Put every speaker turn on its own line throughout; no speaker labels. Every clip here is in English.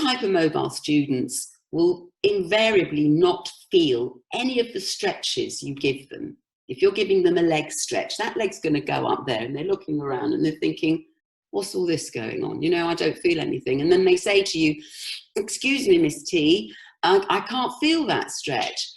hypermobile students will invariably not feel any of the stretches you give them. If you're giving them a leg stretch, that leg's going to go up there, and they're looking around and they're thinking, what's all this going on? You know, I don't feel anything. And then they say to you, excuse me, Miss T, I can't feel that stretch.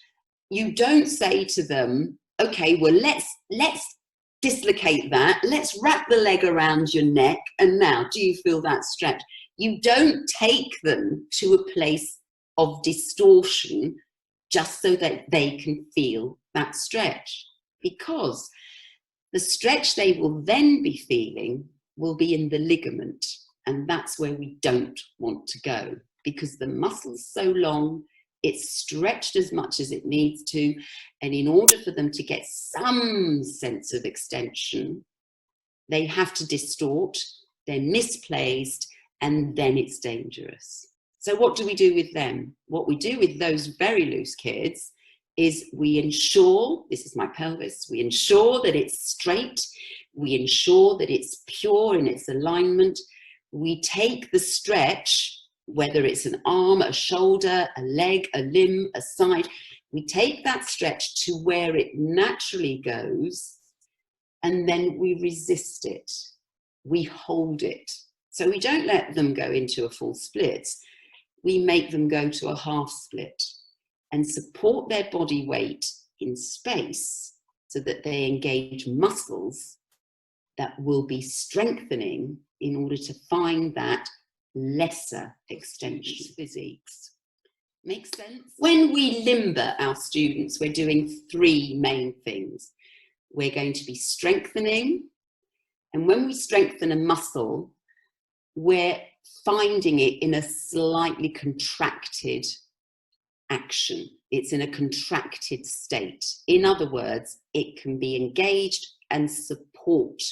You don't say to them, okay, well, let's dislocate that. Let's wrap the leg around your neck. And now, do you feel that stretch? You don't take them to a place of distortion just so that they can feel that stretch, because the stretch they will then be feeling will be in the ligament, and that's where we don't want to go, because the muscle's so long, it's stretched as much as it needs to, and in order for them to get some sense of extension, they have to distort, they're misplaced, and then it's dangerous. So what do we do with them? What we do with those very loose kids is we ensure, this is my pelvis, we ensure that it's straight, we ensure that it's pure in its alignment. We take the stretch, whether it's an arm, a shoulder, a leg, a limb, a side, we take that stretch to where it naturally goes, and then we resist it. We hold it. So we don't let them go into a full split. We make them go to a half split and support their body weight in space so that they engage muscles that will be strengthening in order to find that lesser extension physiques. Makes sense? When we limber our students, we're doing three main things. We're going to be strengthening, and when we strengthen a muscle, we're finding it in a slightly contracted action. It's in a contracted state. In other words, it can be engaged and support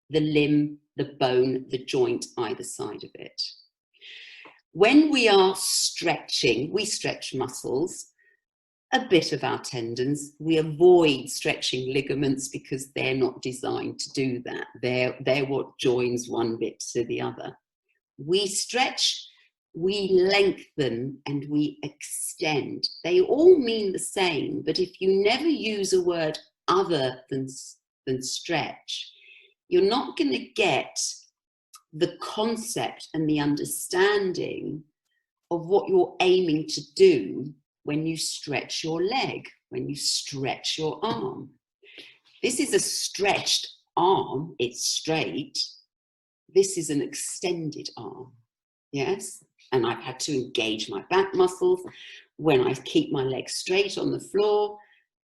the limb, the bone, the joint either side of it. When we are stretching, we stretch muscles, a bit of our tendons. We avoid stretching ligaments because they're not designed to do that. They're what joins one bit to the other. We stretch, we lengthen, and we extend. They all mean the same, but if you never use a word other than stretch, you're not going to get the concept and the understanding of what you're aiming to do when you stretch your leg, when you stretch your arm. This is a stretched arm, it's straight. This is an extended arm, yes? And I've had to engage my back muscles. When I keep my legs straight on the floor,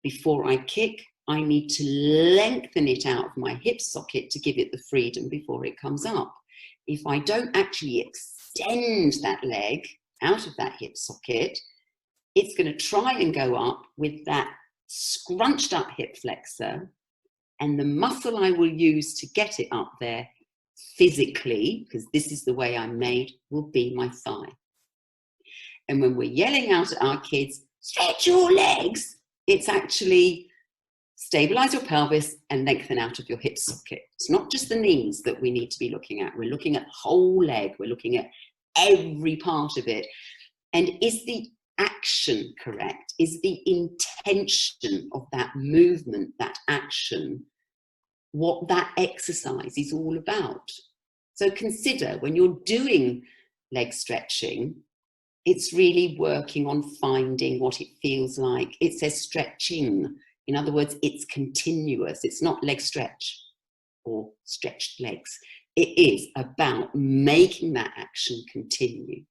before I kick, I need to lengthen it out of my hip socket to give it the freedom before it comes up. If I don't actually extend that leg out of that hip socket, it's going to try and go up with that scrunched up hip flexor, and the muscle I will use to get it up there physically, because this is the way I'm made, will be my thigh. And when we're yelling out at our kids, stretch your legs, it's actually stabilize your pelvis and lengthen out of your hip socket. It's not just the knees that we need to be looking at. We're looking at the whole leg. We're looking at every part of it. And is the action correct? Is the intention of that movement, that action, what that exercise is all about? So consider when you're doing leg stretching, it's really working on finding what it feels like. It says stretching. In other words, it's continuous. It's not leg stretch or stretched legs. It is about making that action continue.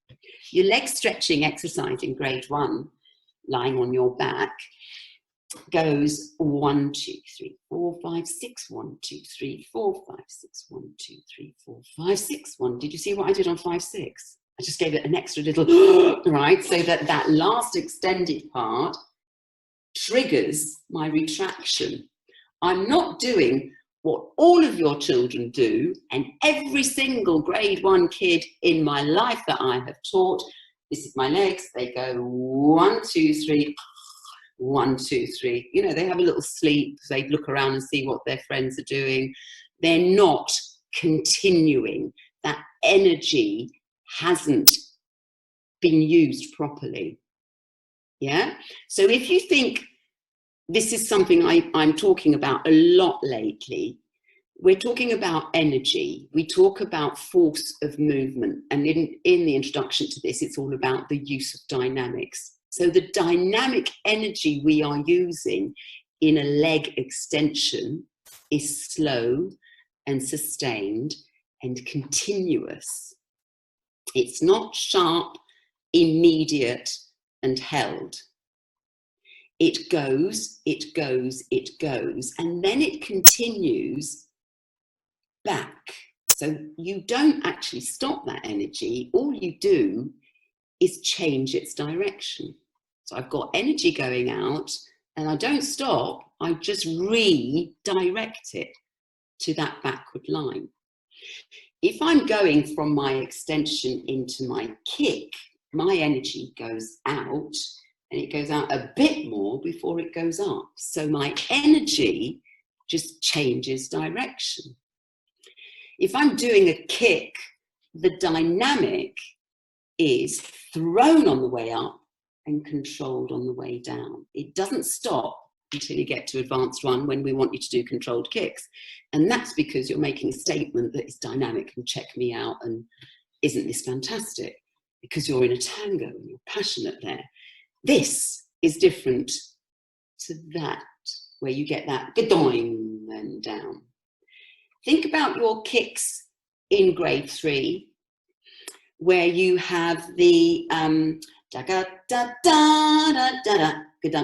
Your leg stretching exercise in grade 1, lying on your back, goes 1, 2, 3, 4, 5, 6, 1, 2, 3, 4, 5, 6, 1, 2, 3, 4, 5, 6, 1. Did you see what I did on 5, 6? I just gave it an extra little, right? So that that last extended part triggers my retraction. I'm not doing what all of your children do, and every single grade 1 kid in my life that I have taught, this is my legs, they go 1, 2, 3, 1, 2, 3. You know, they have a little sleep, they look around and see what their friends are doing. They're not continuing. That energy hasn't been used properly. Yeah. So if you think this is something I'm talking about a lot lately, we're talking about energy. We talk about force of movement. And in the introduction to this, it's all about the use of dynamics. So the dynamic energy we are using in a leg extension is slow and sustained and continuous. It's not sharp, immediate, and held. It goes, it goes, it goes, and then it continues back. So you don't actually stop that energy. All you do is change its direction. So I've got energy going out and I don't stop, I just redirect it to that backward line. If I'm going from my extension into my kick, my energy goes out and it goes out a bit more before it goes up. So my energy just changes direction. If I'm doing a kick, the dynamic is thrown on the way up and controlled on the way down. It doesn't stop until you get to advanced one when we want you to do controlled kicks. And that's because you're making a statement that is dynamic and check me out and isn't this fantastic? Because you're in a tango and you're passionate there. This is different to that, where you get that gadoing and down. Think about your kicks in grade 3, where you have the da da da da da da da da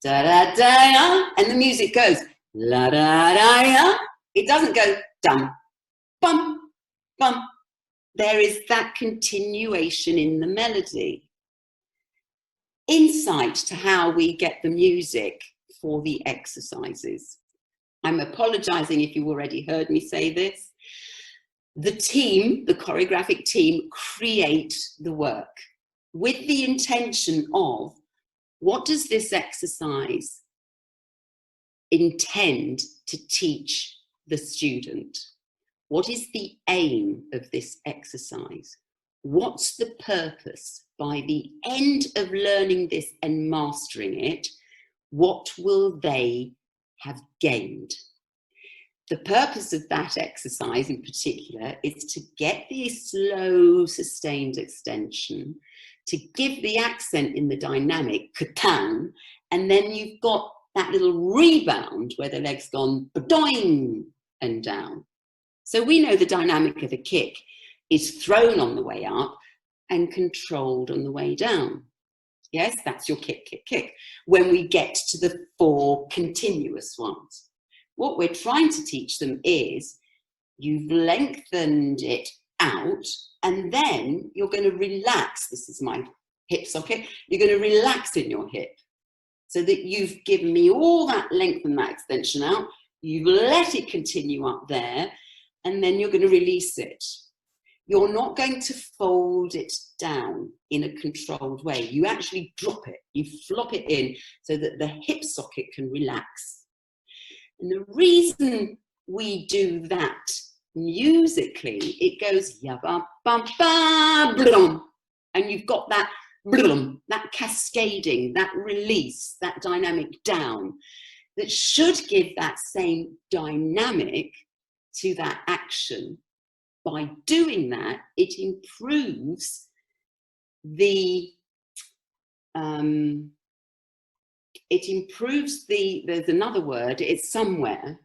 da da, and the music goes la da da. It doesn't go dum bum bum. There is that continuation in the melody. Insight to how we get the music for the exercises. I'm apologizing if you already heard me say this. The team, the choreographic team, create the work with the intention of what does this exercise intend to teach the student? What is the aim of this exercise? What's the purpose? By the end of learning this and mastering it, what will they have gained? The purpose of that exercise in particular is to get the slow, sustained extension, to give the accent in the dynamic, katang, and then you've got that little rebound where the leg's gone ba-doing and down. So we know the dynamic of a kick is thrown on the way up and controlled on the way down. Yes, that's your kick, kick, kick. When we get to the 4 continuous ones, what we're trying to teach them is you've lengthened it out and then you're going to relax. This is my hip socket. You're going to relax in your hip so that you've given me all that length and that extension out. You've let it continue up there and then you're going to release it. You're not going to fold it down in a controlled way. You actually drop it. You flop it in so that the hip socket can relax. And the reason we do that musically, it goes yabba bum ba blum, and you've got that blum, that cascading, that release, that dynamic down that should give that same dynamic to that action. By doing that, it improves the there's another word, it's somewhere.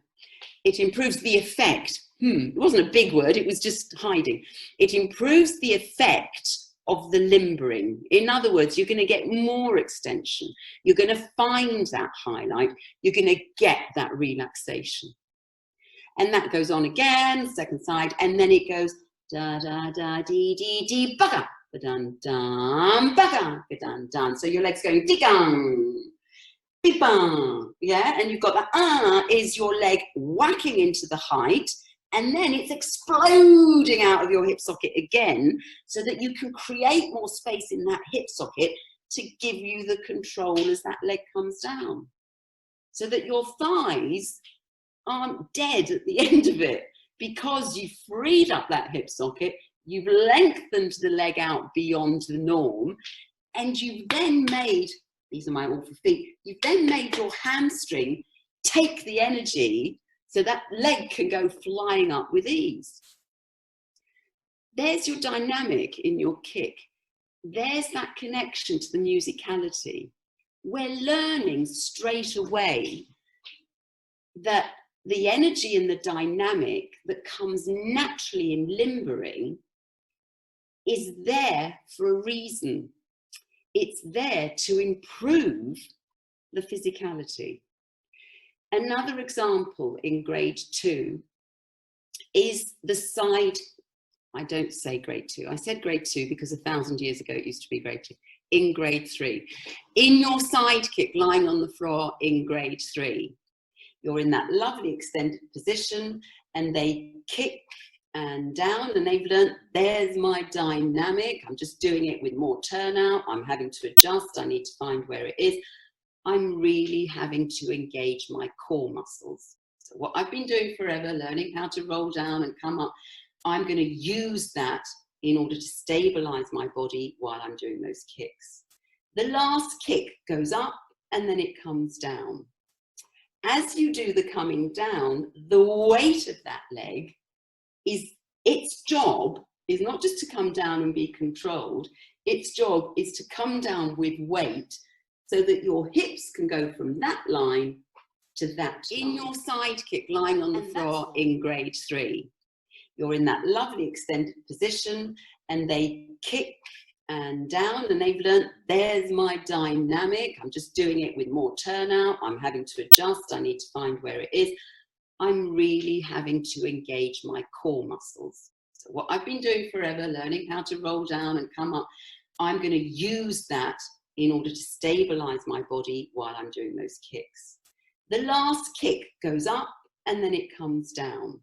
It improves the effect. It wasn't a big word, it was just hiding. It improves the effect of the limbering. In other words, you're going to get more extension. You're going to find that highlight. You're going to get that relaxation. And that goes on again, second side, and then it goes da da da dee dee dee baka dun dun baka dun dun. So your legs going digang, bibang, yeah, and you've got that is your leg whacking into the height, and then it's exploding out of your hip socket again, so that you can create more space in that hip socket to give you the control as that leg comes down, so that your thighs aren't dead at the end of it because you freed up that hip socket, You've lengthened the leg out beyond the norm, and you've then made, these are my awful feet, you've then made your hamstring take the energy so that leg can go flying up with ease. There's your dynamic in your kick. There's that connection to the musicality. We're learning straight away that the energy and the dynamic that comes naturally in limbering is there for a reason. It's there to improve the physicality. Another example in grade 2 is the side, I don't say grade 2, I said grade 2 because 1,000 years ago it used to be grade 2, in grade 3. In your side kick, lying on the floor in grade 3, you're in that lovely extended position and they kick and down, and they've learnt, there's my dynamic, I'm just doing it with more turnout, I'm having to adjust, I need to find where it is. I'm really having to engage my core muscles. So what I've been doing forever, learning how to roll down and come up, I'm going to use that in order to stabilize my body while I'm doing those kicks. The last kick goes up and then it comes down. As you do the coming down, the weight of that leg is, its job is not just to come down and be controlled, its job is to come down with weight so that your hips can go from that line to that line. In your side kick, lying on the floor in grade 3, you're in that lovely extended position and they kick and down, and they've learnt, there's my dynamic, I'm just doing it with more turnout, I'm having to adjust, I need to find where it is. I'm really having to engage my core muscles. So what I've been doing forever, learning how to roll down and come up, I'm going to use that in order to stabilize my body while I'm doing those kicks. The last kick goes up and then it comes down.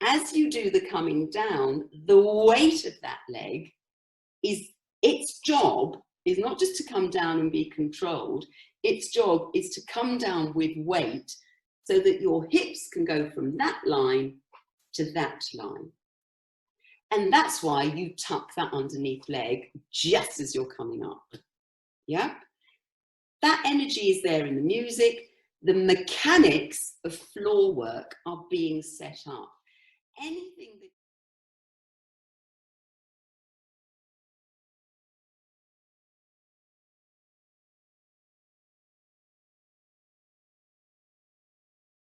As you do the coming down, the weight of that leg is, its job is not just to come down and be controlled, its job is to come down with weight so that your hips can go from that line to that line. And that's why you tuck that underneath leg just as you're coming up. Yeah? That energy is there in the music. The mechanics of floor work are being set up. Anything that